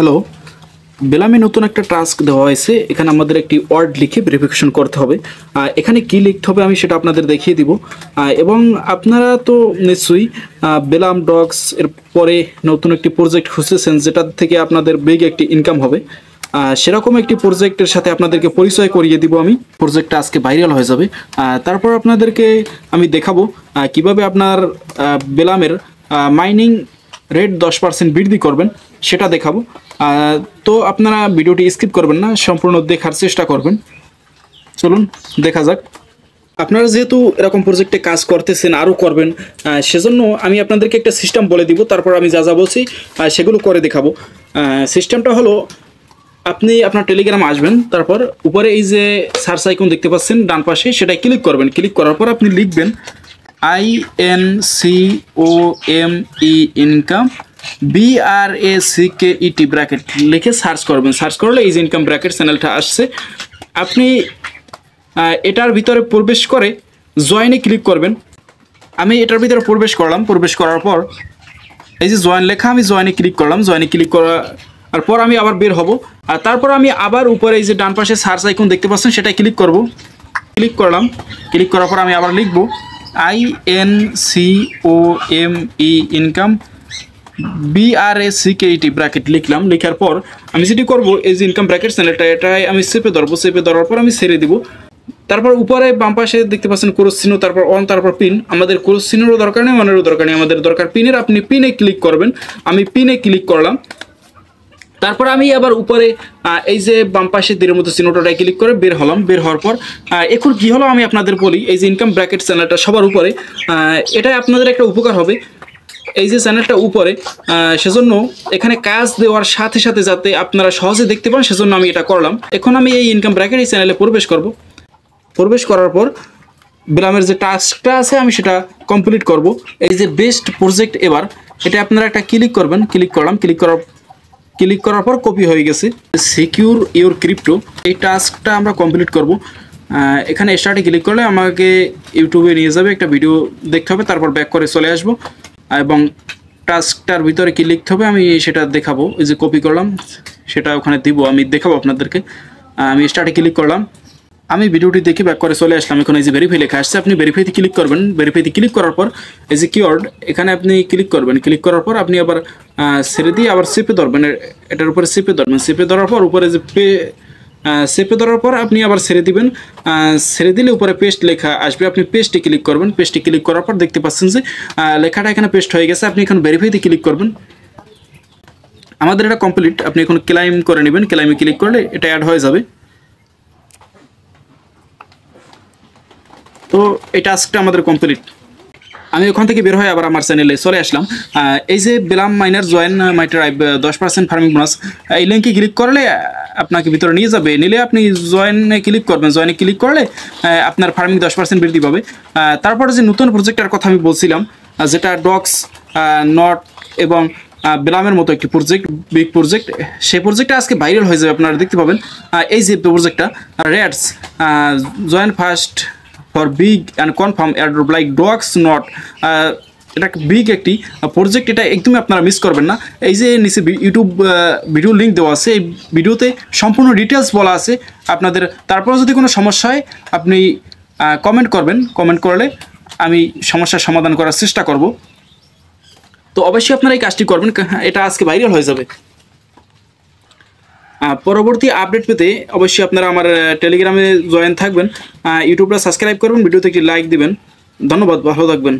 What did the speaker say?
Hello, বেলামে নতুন একটা task দেওয়া হয়েছে। এখানে আমাদের একটি ওয়ার্ড লিখে ভেরিফিকেশন করতে হবে। এখানে কি লিখতে হবে আমি সেটা আপনাদের দেখিয়ে দিব। এবং আপনারা তো নিশ্চয়ই বেলাম ডগস এর পরে নতুন একটি প্রজেক্ট খুঁজতেছেন যেটা থেকে আপনাদের বিগ একটি ইনকাম হবে। সেরকম একটি প্রজেক্টের সাথে আপনাদেরকে পরিচয় করিয়ে দিব আমি। প্রজেক্টটা আজকে ভাইরাল হয়ে যাবে। তারপর আপনাদেরকে আমি দেখাবো কিভাবে আপনার বেলামের মাইনিং রেট 10% বৃদ্ধি করবেন সেটা দেখাবো। তো আপনারা ভিডিওটি স্কিপ করবেন না, সম্পূর্ণ দেখার চেষ্টা করবেন। চলুন দেখা যাক। আপনারা যেহেতু এরকম প্রজেক্টে কাজ করতেছেন, আরও করবেন, সেজন্য আমি আপনাদেরকে একটা সিস্টেম বলে দিব, তারপর আমি যা যা বলছি সেগুলো করে দেখাবো। সিস্টেমটা হলো, আপনি আপনার টেলিগ্রাম আসবেন, তারপর উপরে এই যে সার্চ আইকন দেখতে পাচ্ছেন ডান পাশে, সেটাই ক্লিক করবেন। ক্লিক করার পর আপনি লিখবেন INCOME ইনকাম BRACKET ব্র্যাকেট লিখে সার্চ করবেন। সার্চ করলে এই যে ইনকাম ব্র্যাকেট চ্যানেলটা আসছে। আপনি এটার ভিতরে প্রবেশ করে জয়েনে ক্লিক করবেন। আমি এটার ভিতরে প্রবেশ করলাম। প্রবেশ করার পর এই যে জয়েন লেখা, আমি জয়েনে ক্লিক করলাম। জয়েনে ক্লিক করার পর আমি আবার বের হব। আর তারপর আমি আবার উপরে এই যে ডান পাশে সার্চ আইকন দেখতে পাচ্ছেন, সেটাই ক্লিক করব। ক্লিক করলাম। ক্লিক করার পর আমি আবার লিখব INCOME ইনকাম BRACKET ব্র্যাকেট লিখলাম। লেখার পর আমি যেটি করব, এই যে ইনকাম ব্র্যাকেট চ্যানেলটা, এটাই আমি চেপে ধরবো। চেপে ধরার পর আমি ছেড়ে দিব। তারপর উপরে বাম পাশে দেখতে পাচ্ছেন ক্রস চিহ্ন, তারপর অন, তারপর পিন। আমাদের ক্রস চিহ্নেরও দরকার নেই, অনেরও দরকার নেই, আমাদের দরকার পিনের। আপনি পিনে ক্লিক করবেন। আমি পিনে ক্লিক করলাম। তারপর আমি আবার উপরে এই যে বাম পাশে তীরের মতো চিহ্নটায় ক্লিক করে বের হলাম। বের হওয়ার পর এখন কি হলো আমি আপনাদের বলি। এই যে ইনকাম ব্র্যাকেট চ্যানেলটা সবার উপরে, এটাই আপনাদের একটা উপকার হবে। এই যে চ্যানেলটা উপরে, সেজন্য এখানে কাজ দেওয়ার সাথে সাথে যাতে আপনারা সহজে দেখতে পান, সেজন্য আমি এটা করলাম। এখন আমি এই ইনকাম ব্র্যাকেট এই চ্যানেলে প্রবেশ করব। প্রবেশ করার পর বেলামের যে টাস্কটা আছে আমি সেটা কমপ্লিট করব। এই যে বেস্ট প্রজেক্ট, এবার এটা আপনারা একটা ক্লিক করবেন। ক্লিক করলাম। ক্লিক করার পর কপি হয়ে গেছে। সিকিউর ইউর ক্রিপ্টো, এই টাস্কটা আমরা কমপ্লিট করব। এখানে স্টার্টে ক্লিক করলে আমাকে ইউটিউবে নিয়ে যাবে, একটা ভিডিও দেখতে হবে, তারপর ব্যাক করে চলে আসব এবং টাস্কটার ভিতরে কি লিখতে হবে আমি সেটা দেখাবো। এই যে কপি করলাম, সেটা ওখানে দিব, আমি দেখাবো আপনাদেরকে। আমি স্টার্টে ক্লিক করলাম। আমি ভিডিওটি দেখে ব্যাক করে চলে আসলাম। এখন এই যে ভেরিফাই লেখা আসছে, আপনি ভেরিফাইতে ক্লিক করবেন। ভেরিফাইতে ক্লিক করার পর এই যে কিওয়ার্ড, এখানে আপনি ক্লিক করবেন। ক্লিক করার পর আপনি আবার ছেড়ে দিয়ে আবার চেপে ধরবেন, এটার উপরে চেপে ধরবেন। চেপে ধরার পর উপরে যে চেপে ধরার পর আপনি আবার ছেড়ে দিবেন। ছেড়ে দিলে উপরে পেস্ট লেখা আসবে, আপনি পেস্টে ক্লিক করবেন। পেস্টে ক্লিক করার পর দেখতে পাচ্ছেন যে লেখাটা এখানে পেস্ট হয়ে গেছে। আপনি এখন ভেরিফাইতে ক্লিক করবেন। আমাদের এটা কমপ্লিট। আপনি এখন ক্লাইম করে নেবেন। ক্লাইমে ক্লিক করলে এটা অ্যাড হয়ে যাবে। তো এই টাস্কটা আমাদের কমপ্লিট। আমি ওখান থেকে বের হয়ে আবার আমার চ্যানেলে চলে আসলাম। এই যে বেলাম miner join my tribe 10% farming bonus, এই লিঙ্কে ক্লিক করলে আপনাকে ভিতরে নিয়ে যাবে। নিলে আপনি জয়েনে ক্লিক করবেন। জয়েনে ক্লিক করলে আপনার ফার্মিং 10% বৃদ্ধি পাবে। তারপরে যে নতুন প্রজেক্টটার কথা আমি বলছিলাম, যেটা ডগস নট এবং বেলামের মতো একটি প্রজেক্ট, বিগ প্রজেক্ট, সেই প্রজেক্টটা আজকে ভাইরাল হয়ে যাবে। আপনারা দেখতে পাবেন এই যে প্রজেক্টটা rates join first for big and confirm airdrop like dogs not, এটা বিগ একটি প্রজেক্ট। এটা একদমই আপনারা মিস করবেন না। এই যে নিচে ইউটিউব ভিডিও লিঙ্ক দেওয়া আছে, এই ভিডিওতে সম্পূর্ণ ডিটেলস বলা আছে আপনাদের। তারপরে যদি কোনো সমস্যা হয় আপনি কমেন্ট করবেন। কমেন্ট করলে আমি সমস্যার সমাধান করার চেষ্টা করব। তো অবশ্যই আপনারা এই কাজটি করবেন, এটা আজকে ভাইরাল হয়ে যাবে। পরবর্তী আপডেট পেতে অবশ্যই আপনারা আমার টেলিগ্রামে জয়েন থাকবেন। ইউটিউবটা সাবস্ক্রাইব করবেন, ভিডিওতে একটি লাইক দিবেন। ধন্যবাদ, ভালো থাকবেন।